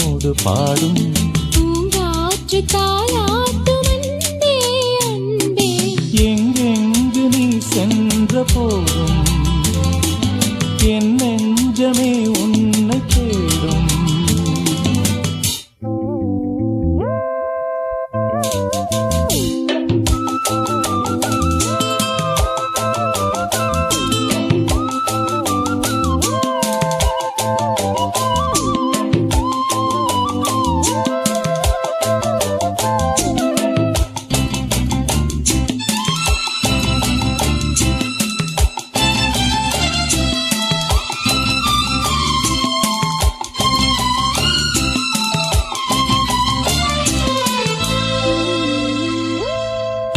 நம்மோடு பாடும் பூங்காற்று தாலாட்டும் அன்பே அன்பே. எங்கெங்கு நீ சென்ற போதும் என் நெஞ்சமே உன்னை தேடும்.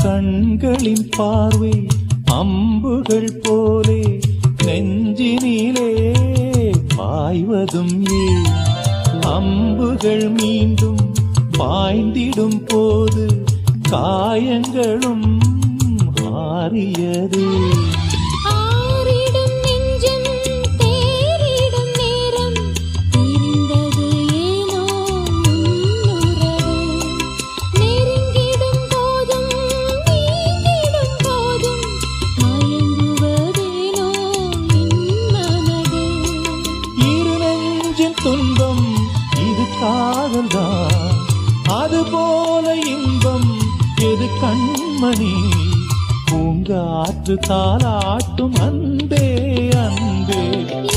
கண்களின் பார்வை அம்புகள் போலே நெஞ்சினிலே பாய்வதும் ஏன்? அம்புகள் மீண்டும் பாய்ந்திடும் போது காயங்களும் ஆறியது. ஆறிடும் நெஞ்சம் தேறிடும் நேரம் தெரிந்தது ஏனோ உன்னுறவு. நெருங்கிடும் போதும் நீங்கிடும் போதும் மயங்குவதேனோ என் மனது. இரு நெஞ்சின் துன்பம் இது காதல்தான், அதுபோல இன்பம் எது கண்மணி? பூங்காற்று தாலாட்டும் அன்பே அன்பே.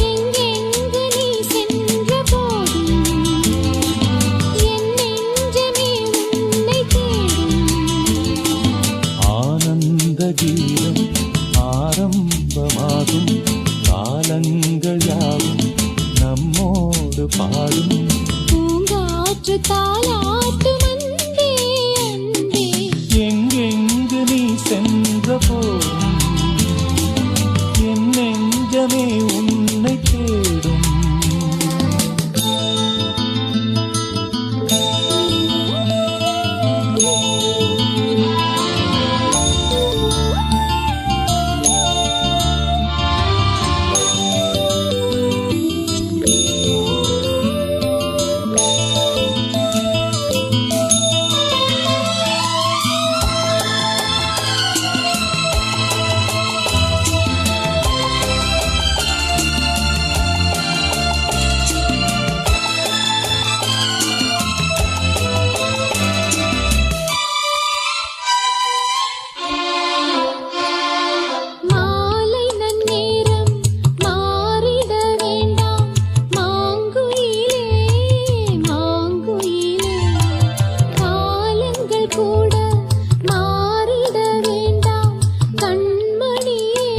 எங்கெங்கு நீ சென்ற போதும் என் நெஞ்சமே உன்னை தேடும். ஆனந்த கீதம் ஆரம்பமாகும், காலங்கள் யாவும் நம்மோடு பாடும். பூங்காற்று தாலாட்டும் அன்பே அன்பே. எங்கெங்கு நீ சென்ற போதும் என் நெஞ்சமே உன்னை தேடும். மாலை நன்னேரம் மாறிட வேண்டாம் மாங்குயிலே மாங்குயிலே. காலங்கள் கூட மாறிட வேண்டாம் கண்மணியே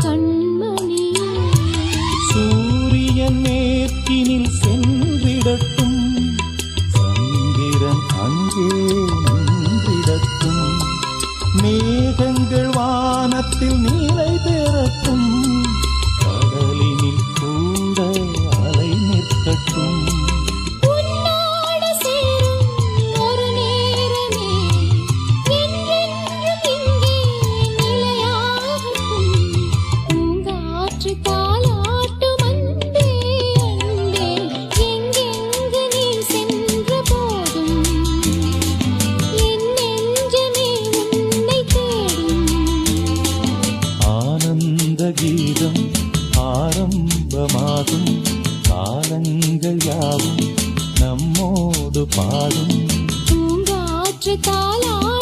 கண்மணியே. சூரியன் மேற்கினில் சென்றிடட்டும், சந்திரன் அங்கே நின்றிடட்டும், மேகங்கள் வானத்தில் நீலை பெறட்டும், கடலினில் கூட அலை நிற்கட்டும். உன்னோடு சேரும் ஒரு நேரமே என்றென்றும் இங்கே நிலையாகட்டும். பூங்காற்று தாலாட்டும் அன்பே அன்பே. எங்கெங்கு நீ சென்ற போதும் என் நெஞ்சமே உன்னை தேடும். ஆனந்த கீதம் ஆரம்பமாகும், காலங்கள் யாவும் நம்மோடு பாடும். பூங்காற்று தாலாட்டும்